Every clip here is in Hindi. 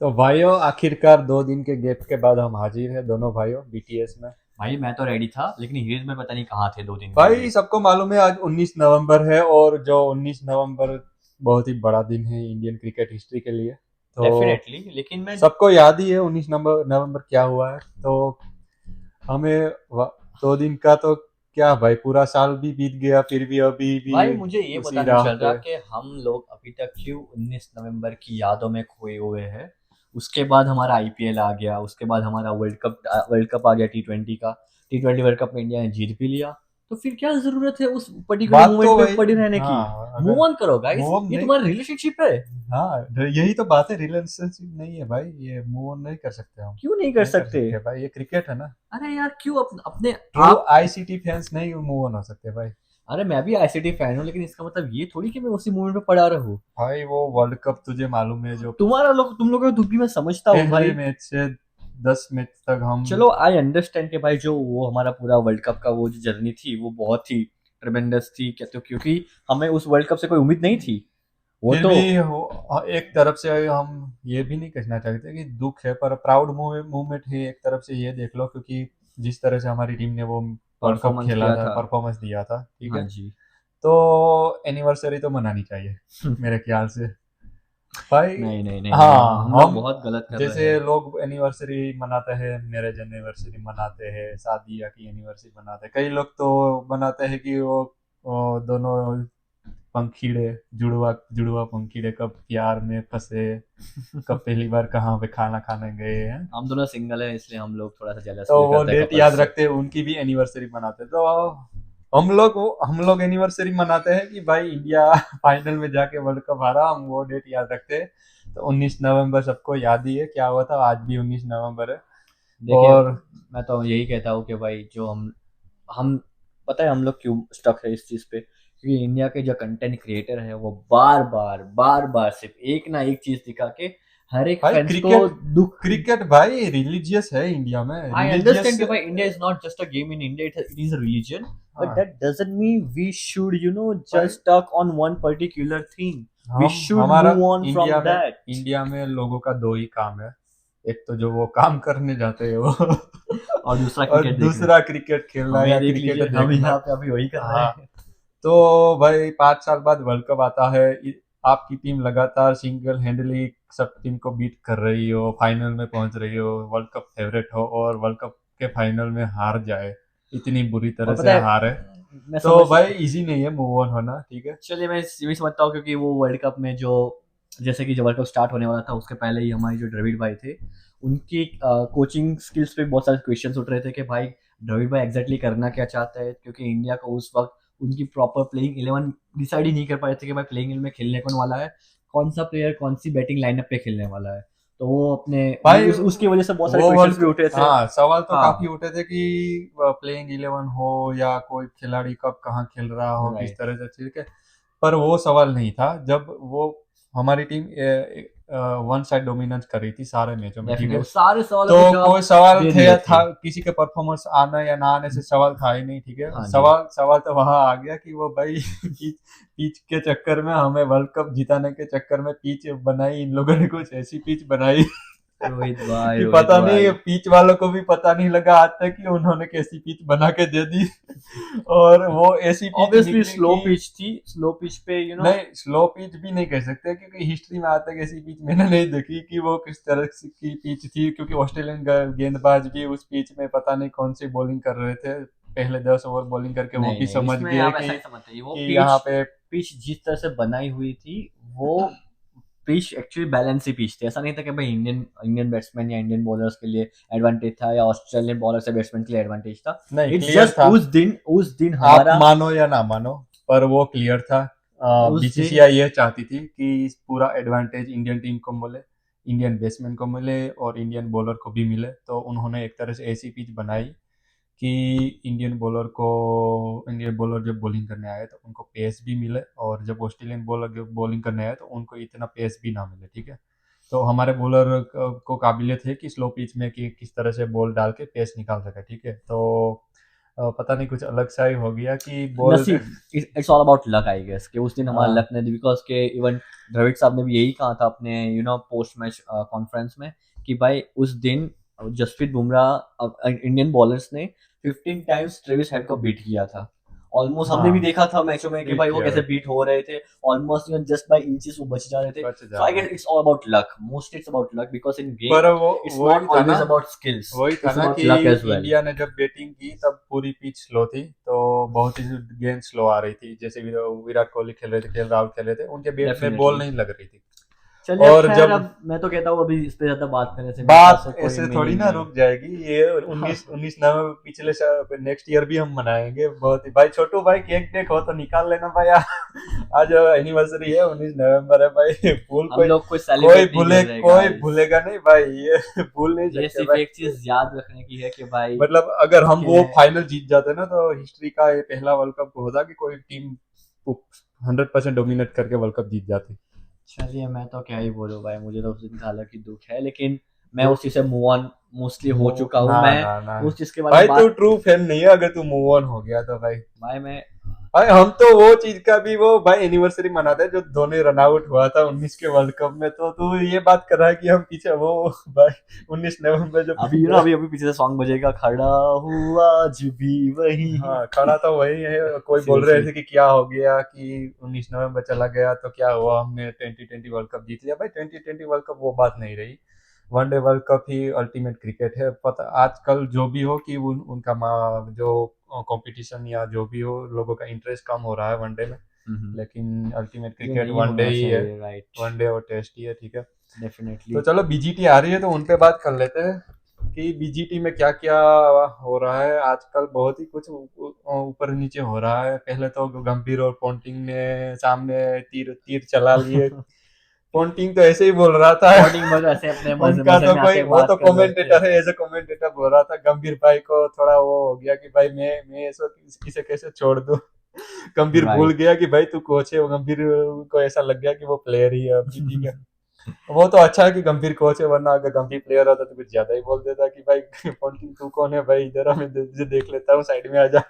तो भाइयों, आखिरकार 2 दिन के गैप के बाद हम हाजिर हैं दोनों भाइयों बीटीएस में। भाई मैं तो रेडी था, लेकिन हीरोज में पता नहीं कहाँ थे 2 दिन के भाई लिए। सबको मालूम है आज 19 नवंबर है, और जो 19 नवंबर बहुत ही बड़ा दिन है इंडियन क्रिकेट हिस्ट्री के लिए। तो डेफिनेटली, लेकिन मैं सबको याद ही है 19 नवंबर नवंबर क्या हुआ है। तो हमें 2 दिन का तो क्या भाई, पूरा साल भी बीत गया फिर भी अभी भी भाई मुझे ये उसी पता नहीं राह चल रहा पे। कि हम लोग अभी तक क्यों 19 नवंबर की यादों में खोए हुए हैं। उसके बाद हमारा आईपीएल आ गया, उसके बाद हमारा वर्ल्ड कप आ गया टी20 का। टी20 वर्ल्ड कप में इंडिया ने जीत भी लिया। तो फिर क्या जरूरत है उस पर्टिकुलर बात तो मोमेंट में वही। पड़े रहने की। हाँ, मूव अगर ऑन करो गाइस, मूव ये नहीं। तुम्हारा रिलेशनशिप है। हाँ, यही तो बात है, रिलेशनशिप नहीं है भाई, ये मूव ऑन नहीं कर सकते हम। क्यों नहीं कर नहीं कर सकते? सकते भाई, ये क्रिकेट है ना। अरे यार, क्यों अपने ट्रू आप। आईसीटी फैंस नहीं मूव ऑन हो सकते भाई। अरे मैं भी आईसीटी फैन हूँ, लेकिन इसका मतलब ये थोड़ी कि मैं उसी मूवमेंट में पड़ा रहूँ। भाई वो वर्ल्ड कप तुझे मालूम है, जो तुम लोगों की दुखी मैं समझता हूँ पहले भाई। मैच से 10 मैच तक हम। चलो आई अंडरस्टैंड कि भाई जो वो हमारा पूरा वर्ल्ड कप का वो जो जर्नी थी वो बहुत ही ट्रेमेंडस थी, क्या तो क्योंकि हमें उस वर्ल्ड कप से कोई उम्मीद नहीं थी। वो फिर तो भी एक तरफ से हम ये भी नहीं कहना चाहते कि दुख है, पर प्राउड मूवमेंट है एक तरफ से, ये देख लो, क्योंकि जिस तरह से हमारी टीम ने वो वर्ल्ड कप परफॉर्मेंस खेला दिया था, था। परफॉर्मेंस दिया था, ठीक हाँ है। जी। तो एनिवर्सरी तो मनानी चाहिए मेरे ख्याल से भाई। नहीं नहीं नहीं नहीं, हाँ, हम लोग हम बहुत गलत कर रहे जैसे हैं। लोग एनिवर्सरी मनाते हैं, मैरिज एनिवर्सरी मनाते हैं, शादी या की एनिवर्सरी मनाते हैं, कई लोग तो बनाते हैं कि वो दोनों पंखीड़े, जुड़वा जुड़वा पंखीड़े कब प्यार में फंसे, कब पहली बार कहाँ पे खाना खाने गए हैं। हम दोनों सिंगल हैं, इसलिए हम लोग थोड़ा सा जेलस तो फील वो करते हैं डेट कपल्स याद से। रखते हैं, उनकी भी एनिवर्सरी मनाते हैं। तो हम लोग एनिवर्सरी मनाते हैं कि भाई इंडिया फाइनल में जाके वर्ल्ड कप हारा, हम वो डेट याद रखते हैं। तो 19 नवंबर सबको याद ही है क्या हुआ था, आज भी 19 नवंबर है। देखिए, और मैं तो यही कहता हूँ कि भाई जो हम पता है हम लोग क्यों स्टक है इस चीज पे, क्योंकि इंडिया के जो कंटेंट क्रिएटर है वो बार बार सिर्फ एक ना एक चीज दिखा के हर एक भाई फैंस को क्रिकेट दुख। क्रिकेट भाई रिलीजियस है, इंडिया में आई रिलीजियस। अंडरस्टैंड कि भाई India is not just a game in India, it is a religion. But हाँ that doesn't mean we should भाई, just stuck on one particular thing. We हम शुड हमारा move on from that. India में लोगों का दो ही काम है। एक तो जो वो काम करने जाते हैं वो और दूसरा और क्रिकेट देखना। दूसरा क्रिकेट खेलना हमें या देख क्रिकेट लीजिए, हम देखना। यहाँ पे अभी वही कर रहे हाँ, हैं। तो भाई 5 साल बाद वर्ल्ड कप आता है, आपकी टीम लगातार सिंगल हैंडली सब टीम को बीट कर रही हो, फाइनल में पहुंच रही हो, वर्ल्ड कप फेवरेट हो, और वर्ल्ड कप के फाइनल में हार जाए, इतनी बुरी और तरह से पता है, हारे। मैं तो समझ। भाई इजी नहीं है मूव ऑन होना, ठीक है। चलिए मैं ये भी समझता हूँ, क्योंकि वो वर्ल्ड कप में जो जैसे कि जब वर्ल्ड कप स्टार्ट होने वाला था उसके पहले ही हमारे जो द्रविड़ भाई थे, उनकी कोचिंग स्किल्स पे बहुत सारे क्वेश्चंस उठ रहे थे कि भाई द्रविड़ भाई एग्जैक्टली करना क्या चाहता है, क्योंकि इंडिया को उस वक्त उनकी प्रॉपर प्लेइंग 11 डिसाइड ही नहीं कर पा रहे थे कि भाई प्लेइंग 11 में खेलने कौन वाला है, कौन सा प्लेयर कौन सी बैटिंग लाइनअप पे खेलने वाला है। तो वो अपने भाई उसकी वजह से बहुत सारे वो क्वेश्चंस भी उठे थे। हाँ, सवाल तो हाँ। काफी उठे थे कि प्लेइंग 11 हो या कोई खिलाड़ी कब कहाँ खेल रहा हो, किस राइट। तरह से, ठीक है। पर वो सवाल नहीं था जब वो हमारी टीम वन साइड डोमिनेंस कर रही थी सारे मैचों में, ठीक डेफिनेटली है। उस सारे सवालों तो के कोई जवाब सवाल दे थे दिए था, थे। किसी के परफॉर्मेंस आना या ना आने से सवाल था ही नहीं, ठीक है। हाँ जी। सवाल सवाल तो वहां आ गया कि वो भाई पिच के चक्कर में, हमें वर्ल्ड कप जिताने के चक्कर में पिच बनाई, इन लोगों ने कुछ ऐसी पिच बनाई रोहित भाई, कि रोहित पता नहीं, भाई। पिच वालों को भी पता नहीं लगा आज तक कि उन्होंने कैसी पिच बना के दे दी और वो ऐसी पिच ऑब्वियसली निकली स्लो कि पिच थी, स्लो पिच पे नहीं, स्लो पिच भी नहीं कह सकते, क्योंकि हिस्ट्री में आज तक ऐसी पिच मैंने नहीं देखी कि वो किस तरह की पिच थी, क्योंकि ऑस्ट्रेलियन गेंदबाज भी उस पिच में पता नहीं कौन सी बॉलिंग कर रहे थे, पहले 10 ओवर बॉलिंग करके वो नहीं भी नहीं, समझ इसमें गए आप ऐसा कि नहीं समझते, वो पिच यहाँ पे पिच जिस तरह से बनाई हुई थी वो पिच एक्चुअली बैलेंस ही पिच थी। ऐसा नहीं था कि भाई इंडियन इंडियन बैट्समैन या इंडियन बॉलर्स के लिए एडवांटेज था या ऑस्ट्रेलियन बॉलर्स या बैट्समैन के लिए एडवांटेज था। नहीं, इट्स क्लियर जस्ट था। उस दिन आप हमारा मानो या ना मानो, पर वो क्लियर था। उस दिन बीसीसीआई ये चाहती थी कि इस पूरा एडवांटेज इंडियन टीम को मिले, इंडियन बैट्समैन को मिले और इंडियन बॉलर को भी मिले। तो उन्होंने एक तरह से ऐसी पिच बनाई कि इंडियन बॉलर जब बॉलिंग करने आए तो उनको पेस भी मिले, और जब ऑस्ट्रेलियन बॉलर जब बॉलिंग करने आए तो उनको इतना पेस भी ना मिले, ठीक है। तो हमारे बॉलर को काबिलियत है कि स्लो पिच में कि किस तरह से बॉल डाल के पेस निकाल सके, ठीक है। तो पता नहीं कुछ अलग सा ही हो गया कि बॉल नसीब, it's all about luck I guess, कि उस दिन हमारा हाँ लक नहीं, बिकॉज के इवन द्रविड़ साहब ने भी यही कहा था अपने पोस्ट मैच कॉन्फ्रेंस में कि भाई उस दिन जसप्रीत बुमराह इंडियन बॉलर्स ने 15 टाइम्स ट्रेविस हेड को बीट किया था। ऑलमोस्ट हमने भी हाँ देखा था मैचों में कि बीट भाई वो किया कैसे बीट हो रहे थे, almost even just by inches वो बच जा रहे थे। बच सो आई जाते guess it's all about luck, most it's about luck, because इन पर गेम वो इट्स वही नॉट था ना ऑलवेज अबाउट स्किल्स, वही था इट्स ना अबाउट कि लक एज वेल। इंडिया ने जब बैटिंग की तब पूरी पिच स्लो थी, तो बहुत ही गेंद स्लो आ रही थी, जैसे विराट कोहली खेल रहे थे, केएल राहुल खेल रहे थे, उनके बैट में बॉल डेफिनेटली। नहीं लग रही थी। चलिए अब और खैर, जब अब मैं तो कहता हूँ अभी इस पे ज्यादा बात करने से मेरे ख्याल से बात कोई ऐसे थोड़ी मीनिंग ना नहीं रुक जाएगी, ये है। 19 नवंबर पिछले नेक्स्ट ईयर भी हम मनाएंगे बहुत ही। भाई छोटू भाई केक वेक हो तो निकाल लेना भाई। आज एनिवर्सरी है, 19 नवंबर है भाई। भूल हम कोई लोग कोई सेलिब्रेट नहीं कर रहे कोई गाइस, भूलेगा नहीं भाई, ये भूल नहीं ये सकते सिर्फ एक भाई। चीज याद रखने की है कि भाई मतलब अगर हम के वो फाइनल जीत जाते ना, तो हिस्ट्री का ये पहला वर्ल्ड कप होता कि कोई टीम 100% डोमिनेट करके वर्ल्ड कप जीत जाती। चलिए मैं तो क्या ही बोलूं भाई, मुझे तो उस दिन का हालांकि दुख है, लेकिन मैं तो उस चीज से मूव ऑन मोस्टली हो चुका हूँ। ना मैं ना ना उस चीज के बारे में भाई, तू बात, ट्रू फैन नहीं है अगर तू मूव ऑन हो गया तो भाई। भाई मैं भाई हम तो वो चीज का भी वो भाई एनिवर्सरी मनाते हैं जो धोनी रन आउट हुआ था 19 के वर्ल्ड कप में, तो तू ये बात कर रहा है कि हम पीछे वो भाई 19 नवंबर जो अभी अभी अभी पीछे से सॉन्ग बजेगा, खड़ा हुआ आज भी वही। हाँ खड़ा तो वही है। कोई बोल रहे सीरियसली, थे कि क्या हो गया कि 19 नवंबर चला गया तो क्या हुआ, हमने 2020 वर्ल्ड कप जीत लिया। भाई 2020 वर्ल्ड कप वो बात नहीं रही, वनडे वर्ल्ड कप ही अल्टीमेट क्रिकेट है। पता आजकल जो भी हो कि उनका जो कंपटीशन या जो भी हो, लोगों का इंटरेस्ट कम हो रहा है वनडे में, लेकिन अल्टीमेट ये क्रिकेट नहीं वनडे होना ही है, चाहिए, राइट, वनडे और टेस्ट ही है, ठीक है। तो डेफिनेटली। चलो बीजीटी आ रही है तो उन पे बात कर लेते हैं कि बीजीटी में क्या क्या हो रहा है आजकल। बहुत ही कुछ ऊपर नीचे हो रहा है। पहले तो गंभीर और पोंटिंग ने सामने तीर तीर चला लिए। पोंटिंग तो ऐसे ही बोल रहा था। स्पॉटिंग बस ऐसे अपने मजे उनका मजे तो में कोई आके वो तो बात कर रहे थे। कमेंटेटर है, एज ए कमेंटेटर बोल रहा था। गंभीर भाई को थोड़ा वो हो गया कि भाई मैं ऐसा इसे कैसे छोड़ दूं। गंभीर भूल राइट। गया कि भाई तू कोच है। वो गंभीर को ऐसा लग गया कि वो प्लेयर ही है अभी, ठीक है। वो तो अच्छा है कि गंभीर कोच है, वरना अगर गंभीर प्लेयर होता तो कुछ ज्यादा ही बोल देता कि भाई पोंटिंग तू कौन है भाई, इधर मैं तुझे देख लेता हूँ, साइड में आ जा।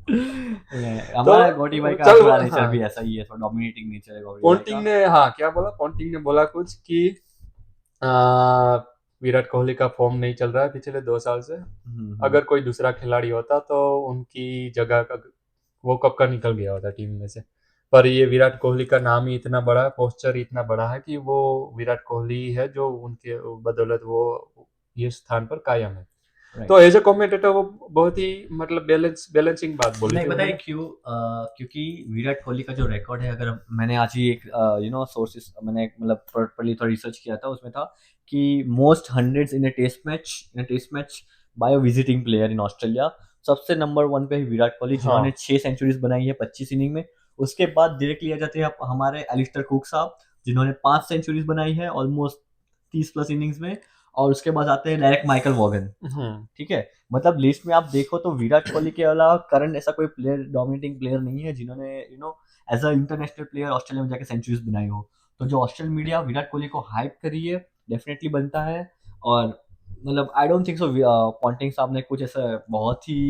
तो हमारा गोटी भाई का चल थोड़ा नेचर हाँ, भी ऐसा ही है, थोड़ा डोमिनेटिंग नेचर है गोटी भाई पोंटिंग का। ने हाँ क्या बोला, पोंटिंग ने बोला कुछ कि आ, विराट कोहली का फॉर्म नहीं चल रहा है पिछले 2 साल से। हम्म। अगर कोई दूसरा खिलाड़ी होता तो उनकी जगह का वो कब का निकल गया होता टीम में से। पर ये विराट कोहली का नाम ही इतना बड़ा है, पोस्चर ही इतना बड़ा है कि वो विराट कोहली है जो उनके बदौलत वो ये स्थान पर कायम है। तो राइट। एज ए कमेंटेटर वो बहुत ही मतलब बैलेंसिंग बात बोली नहीं थी बताइए उन्होंने। क्यों, क्योंकि विराट कोहली का जो रिकॉर्ड है, अगर मैंने आज ही एक सोर्सेस, मैंने मतलब प्रॉपर्ली थोड़ा रिसर्च किया था, उसमें था कि most hundreds in a test match by a visiting player in Australia, सबसे नंबर वन पे है विराट कोहली, हाँ जिन्होंने 6 सेंचुरीज बनाई है 25 इनिंग में। उसके बाद डायरेक्ट लिया जाते हैं हमारे एलिस्टर कुक साहब, जिन्होंने 5 सेंचुरीज बनाई है ऑलमोस्ट 30+ इनिंग्स में। और उसके बाद आते हैं डायरेक्ट माइकल वॉगन, हम्म ठीक है। मतलब लिस्ट में आप देखो तो विराट कोहली के अलावा करंट ऐसा कोई प्लेयर, डोमिनेटिंग प्लेयर नहीं है जिन्होंने as a international player Australia में जाके सेंचुरीज बनाई हो। तो जो ऑस्ट्रेलियन मीडिया विराट कोहली को हाइप करी है, डेफिनेटली बनता है। और मतलब I don't think so Ponting साहब ने कुछ ऐसा बहुत ही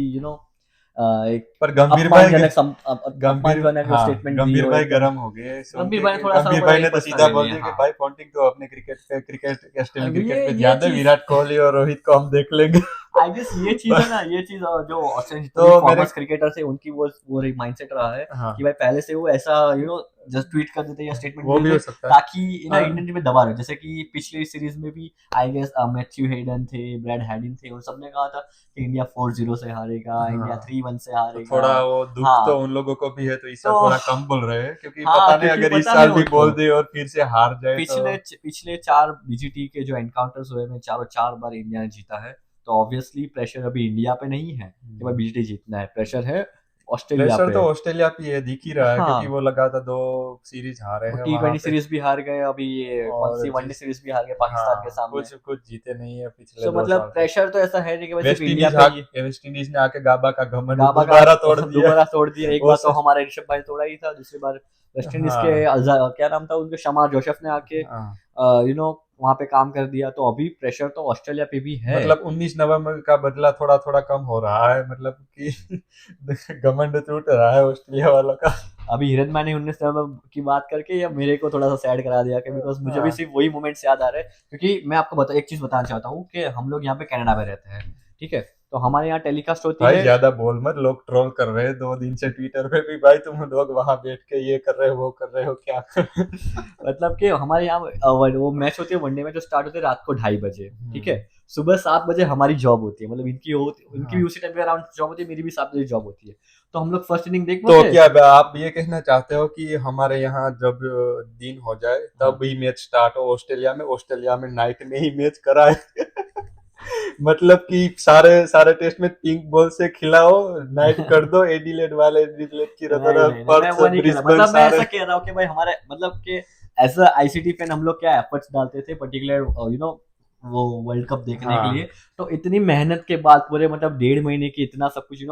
एक पर गंभीर भाई गंभीर अपमानजनक हाँ स्टेटमेंट दी गंभीर हो भाई एकदम। गर्म हो गए सुन गंभीर के भाई ने कि थोड़ा सा गंभीर थोड़ा भाई ये ने तो पर्सनल सीधा ले बोल लिया, दिया कि हाँ। भाई पॉन्टिंग तो अपने क्रिकेट टेस्ट अब क्रिकेट में ये ध्यान दे, चीज, विराट कोहली और रोहित को हम देख लेंगे। आई गेस ये चीज है ना, ये चीज जो ऑस्ट्रेलियन जितने भी तो मेरे फॉर्मर्स क्रिकेटर्स है उनकी वो माइंडसेट रहा है कि हाँ भाई पहले से वो ऐसा जस्ट ट्वीट कर देते या स्टेटमेंट वो दे भी हो देते सकता है। ताकि हाँ इंडियन टीम में दबा रहे। जैसे कि पिछली सीरीज में भी आई गेस मैथ्यू हेडन थे, ब्रैड हैडिन थे, उन सब ने कहा था कि इंडिया 4-0 से हारेगा, इंडिया हाँ 3-1 से तो हारेगा। थोड़ा वो दुख हाँ तो उन लोगों को भी है, तो इस साल तो थोड़ा कम बोल रहे हैं क्योंकि हाँ, पता नहीं क्योंकि अगर इस पता है साल भी उनको बोल दे और फिर से हार जाए तो। पिछले 4 बीजीटी के जो एनकाउंटर्स हुए में चारों 4 बार इंडिया ने जीता है। तो ऑब्वियसली प्रेशर अभी इंडिया पे नहीं है कि भाई बीजीटी जीतना है, प्रेशर है ऑस्ट्रेलिया प्रेशर पे। तो ऑस्ट्रेलिया पे ये दिख ही रहा है क्योंकि हाँ, वो लगातार 2 सीरीज हारे वो हैं वहां T20 पे। सीरीज भी हार गए, अभी ये कौन सी और वनडे जिस सीरीज भी हार गए पाकिस्तान के हाँ सामने। कुछ कुछ जीते नहीं है पिछले सो दो मतलब साल से। प्रेशर तो ऐसा है नहीं कि भाई सिर्फ इंडिया पे ही। वेस्ट इंडीज ने आके गाबा का घमंड गाबा का दोबारा तोड़ दिया। दोबारा तोड़ दिया, एक वो बार तो सब हमारे ऋषभ भाई तोड़ा ही था, दूसरी बार वेस्ट इंडीज के हाँ क्या नाम था उनके, शमार जोसेफ ने आके हाँ यू नो वहां पे काम कर दिया, तो अभी प्रेशर तो ऑस्ट्रेलिया पे भी है। मतलब 19 नवंबर का बदला थोड़ा थोड़ा कम हो रहा है, मतलब कि घमंड टूट रहा है ऑस्ट्रेलिया वालों का। अभी हिरन मैंने 19 नवंबर की बात करके या मेरे को थोड़ा सा सैड करा दिया कि बिकॉज मुझे भी हाँ सिर्फ वही मोमेंट्स याद आ रहे हैं, क्योंकि मैं आपको एक चीज बताना चाहता हूँ कि हम लोग यहाँ पे कनाडा में रहते हैं, ठीक है, तो हमारे यहाँ टेलीकास्ट होती भाई है। ज्यादा बोल मत, लोग ट्रोल कर रहे हैं 2 दिन से ट्विटर पे भी, भाई तुम लोग वहां बैठ के ये कर रहे हो वो कर रहे हो क्या कर रहे हो? मतलब कि हमारे यहाँ वो मैच होती है, वनडे में जो स्टार्ट होती है रात को 2:30 बजे, ठीक है, सुबह 7 बजे हमारी जॉब होती है, मतलब उनकी भी हाँ। उसी टाइम पे अराउंड जॉब होती है, मेरी भी 7 बजे जॉब होती है, तो हम लोग फर्स्ट इनिंग देख तो पाते क्या आप ये कहना चाहते हो कि हमारे यहाँ जब दिन हो जाए हाँ। तब ही मैच स्टार्ट हो ऑस्ट्रेलिया में नाइट में ही मैच कराए? मतलब कि सारे सारे टेस्ट में पिंक बॉल से खिलाओ, नाइट कर दो, एडिलेड वाले एडिलेड की नहीं तरह, नहीं नहीं, मैं पर्थ वो नहीं कह रहा, ब्रिस्बेन मतलब मैं सारे। ऐसा कह रहा हूँ कि भाई हमारे मतलब कि एज अ आईसीटी फैन हम लोग क्या एफर्ट्स डालते थे पर्टिकुलर वो वर्ल्ड कप देखने के लिए, हाँ तो इतनी मेहनत के बाद पूरे मतलब 1.5 महीने की इतना सब कुछ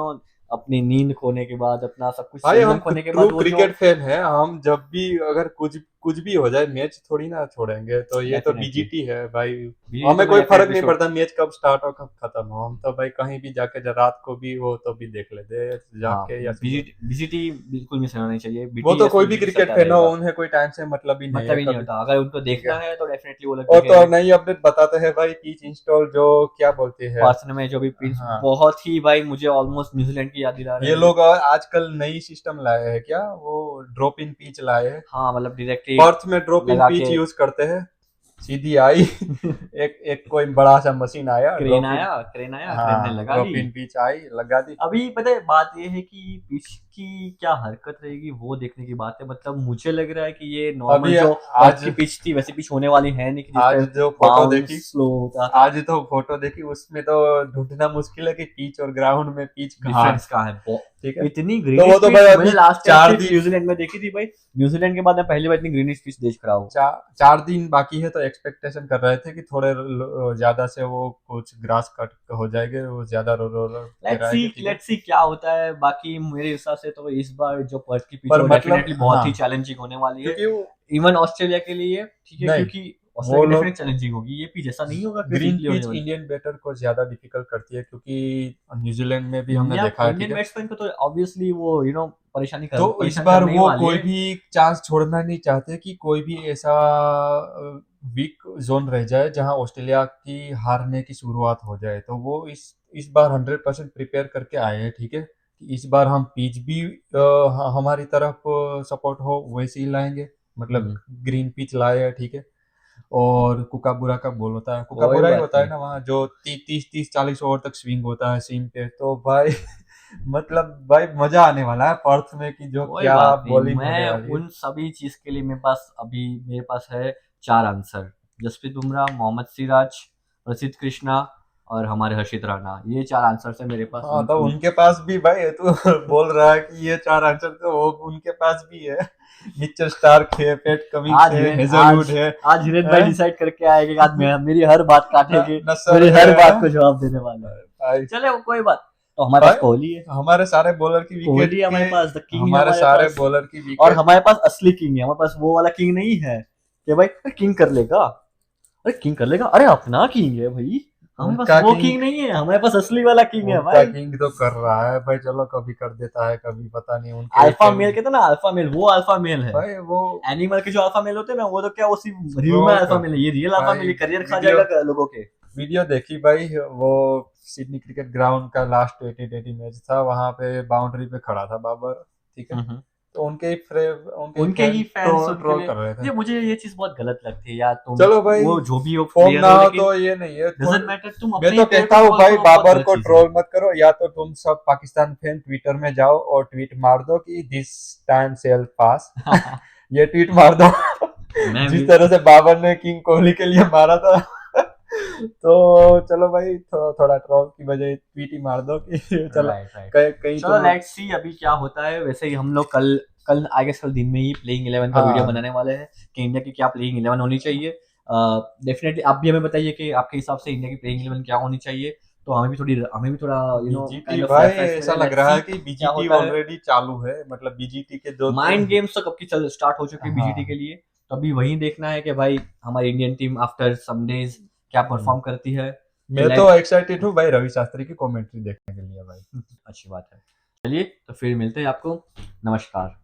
अपनी नींद खोने के बाद, अपना सब कुछ भाई, संयम हम खोने के ट्रू बाद वो जो क्रिकेट फैन है, हम जब भी अगर कुछ कुछ भी हो जाए मैच थोड़ी ना छोड़ेंगे, तो ये तो डेफिनेटली बीजीटी है भाई। भी तो हमें भाई कोई फर्क डेफिनेटली नहीं शुड। पड़ता मैच कब स्टार्ट हो कब खत्म हो, हम तो भाई कहीं भी जाके रात को भी हो तो भी देख लेते हैं हाँ, जाके या सुबह। बीजीटी बिल्कुल मिस होना नहीं चाहिए, वो तो बीटीएस कोई तो भी बीजीटी क्रिकेट चलता फैन हो, रहेगा, उन्हें कोई टाइम से मतलब ही नहीं मतलब है ही नहीं कभी। होता, अगर उनको ठीक है। देखना है तो डेफिनेटली वो लोग और तो देखेंगे। और नई अपडेट बताते हैं भाई, पिच इंस्टॉल जो क्या बोलती है। पर्सन में जो भी पिच हाँ, बहुत ही भाई मुझे ऑलमोस्ट न्यूजीलैंड की याद दिला रहे ये हैं। लोग आजकल नई सिस्टम लाए हैं क्या, वो ड्रॉप इन पिच लाए हैं। हाँ मतलब डायरेक्टली पर्थ में ड्रॉप इन लगा पिच के यूज करते हैं, सीधी आई। एक एक कोई बड़ा सा मशीन आया, ड्रॉप इन। क्रेन आया, क्रेन ने हाँ, लगा ड्रॉप दी। इन पिच आई, लगा दी। अभी पता है बात ये है कि पिच की क्या हरकत रहेगी वो देखने की बात है, मतलब मुझे लग रहा है कि ये नॉर्मल अभी जो पर्थ आज की पिच थी वैसी पिच होने वाली है नहीं, कि जिसपे आज जो फोटो बाउंस देखी, स्लो होता था। आज तो फोटो देखी, उसमें तो ढूंढना मुश्किल है कि पिच और ग्राउंड में पिच कहाँ है। डिफरेंस कहाँ है ठीक है। इतनी तो वो ग्रीनिश तो पिच भाई मैंने अभी लास्ट टाइम चार सिर्फ दिन न्यूजीलैंड में देखी थी भाई, न्यूजीलैंड के बाद मैं पहली बार इतनी ग्रीनिश पिच देख रहा हूँ। 4 दिन बाकी है, तो एक्सपेक्टेशन कर रहे थे कि थोड़े ज्यादा से वो कुछ ग्रास कट हो जाएंगे, वो ज्यादा रोलर गिराएंगे, ठीक है। लेट्स सी क्या होता है, बाकी मेरे हिसाब से तो इस बार जो पर्थ की पिच है पर वो मतलब डेफिनेटली बहुत हाँ, ही चैलेंजिंग होने वाली है, क्योंकि वो इवन ऑस्ट्रेलिया के लिए, ठीक है, नहीं, क्योंकि वो ऑस्ट्रेलिया की लोग डेफिनेट चैलेंजिंग होगी ये पिच, ऐसा नहीं होगा कि ग्रीन सिंपली होने पिच वाली। इंडियन बैटर को ज्यादा डिफिकल्ट करती है, क्योंकि न्यूजीलैंड में भी हमने देखा है, ठीक इंडियन है। बैट्समैन को तो ऑब्वियसली वो तो इस परेशान बार करने ही वो वाली कोई है। भी चांस छोड़ना नहीं चाहते कि कोई भी ऐसा वीक जोन रह जाए जहां ऑस्ट्रेलिया की हारने की शुरुआत हो जाए, तो वो इस बार 100% प्रिपेयर करके आए हैं, ठीक है, कि इस बार हम पिच भी हमारी तरफ सपोर्ट हो वैसे ही लाएंगे, मतलब हम्म, ग्रीन पिच लाए हैं, ठीक है। और कुकाबुरा का बॉल होता है, कोई कुकाबुरा ही बात होता है नहीं, ना वहाँ, जो 30-40 ओवर तक स्विंग होता है सीम पे, तो भाई मतलब भाई मजा आने वाला है पर्थ में, कि जो कोई क्या बात नहीं, बॉलिंग होने मैं वाली है। उन सभी चीज के लिए मेरे पास है 4 आंसर। जसप्रीत बुमराह, मोहम्मद सिराज, प्रसिद्ध कृष्णा और हमारे हर्षित राणा, ये 4 आंसर है मेरे पास हाँ, तो उन उनके पास भी भाई, तू बोल रहा है कि ये 4 आंसर, तो वो उनके पास भी है। मिचेल स्टार्क है, पैट कमिंस है, हेजलवुड है, आज हिरेन भाई हैं? डिसाइड करके आएंगे कि आज मेरी हर बात काटेंगे, नसर मेरी है, हर बात को जवाब देने वाले हैं। भाई। चले वो कोई बात, तो हमारे पास भाई कोहली है, हमारे सारे बॉलर की विकेट कोहली है के, हमारे पास, द किंग है हमारे हमारे सारे पास, बॉलर की और विकेट। हमारे पास असली किंग है, हमारे पास वो वाला किंग नहीं है कि भाई किंग कर लेगा, अरे किंग कर लेगा, अरे अपना किंग है भाई, हमारे पास उनका वो किंग किंग नहीं है, हमारे पास असली वाला किंग है उनका भाई। किंग तो कर रहा है भाई, चलो कभी कर देता है कभी पता नहीं, उनके अल्फा मेल कहते हैं ना, अल्फा मेल, वो अल्फा मेल है। भाई वो एनिमल के जो अल्फा मेल होते हैं ना, वो तो क्या वो सिर्फ रिव्यू में ट्रोल अल्फा कर, मेल है, ये रियल अल्फा मेल भाई है, करियर खा वीडियो जाएगा लोगों के। वीडियो देखी भाई, वो सिडनी क्रिकेट ग्राउंड का लास्ट 2020 मैच था, वहां पे बाउंड्री पे खड़ा था बाबर, ठीक है। हम्म। तो उनके ही उनके ही फैन फैंस ट्रोल उनके ट्रोल लिए, कर रहे थे। मुझे ये चीज बहुत गलत लगती है यार, तुम चलो भाई, वो जो भी हो फॉर्म प्लेयर ना हो, हो लेकिन तो ये नहीं है, डजंट मैटर, तुम मैं अपने ही तो प्लेयर कहता को हूँ ट्रोल भाई, करो, बहुत बाबर गलत को चीज है। ट्रोल मत करो, या तो तुम सब पाकिस्तान फैन ट्विटर में जाओ और ट्वीट मार दो कि दिस टाइम शेल पास। ये ट्वीट मार दो। मैं जिस भी तरह से बाबर ने किंग कोहली के लिए मारा था। तो चलो भाई, थोड़ा ट्रोल की बजाय ट्वीट ही मार दो कि चलो राइट राइट, कहीं चलो तुम। लेट्स सी अभी क्या होता है, वैसे ही हम लोग कल कल आई गेस कल दिन में ही प्लेइंग 11 का वीडियो हाँ, बनाने वाले हैं कि इंडिया की क्या प्लेइंग 11 होनी चाहिए। डेफिनेटली आप भी हमें बताइए कि आपके हिसाब से इंडिया की प्लेइंग 11 क्या होनी चाहिए, तो हमें भी थोड़ा बीजीटी काइंड ऑफ भाई, रेफरेंस ऐसा मिले, लग लेट्स रहा सी है कि क्या बीजीटी होता है। ऑलरेडी चालू है, मतलब बीजीटी के दो माइंड गेम्स तो कब की चल स्टार्ट हो चुकी है बीजीटी हाँ, के लिए, तो अभी वही देखना है कि भाई हमारी Indian team after some days क्या परफॉर्म करती है। मैं तो एक्साइटेड हूँ भाई रवि शास्त्री की कमेंट्री देखने के लिए भाई। अच्छी बात है। चलिए तो फिर मिलते हैं आपको। नमस्कार।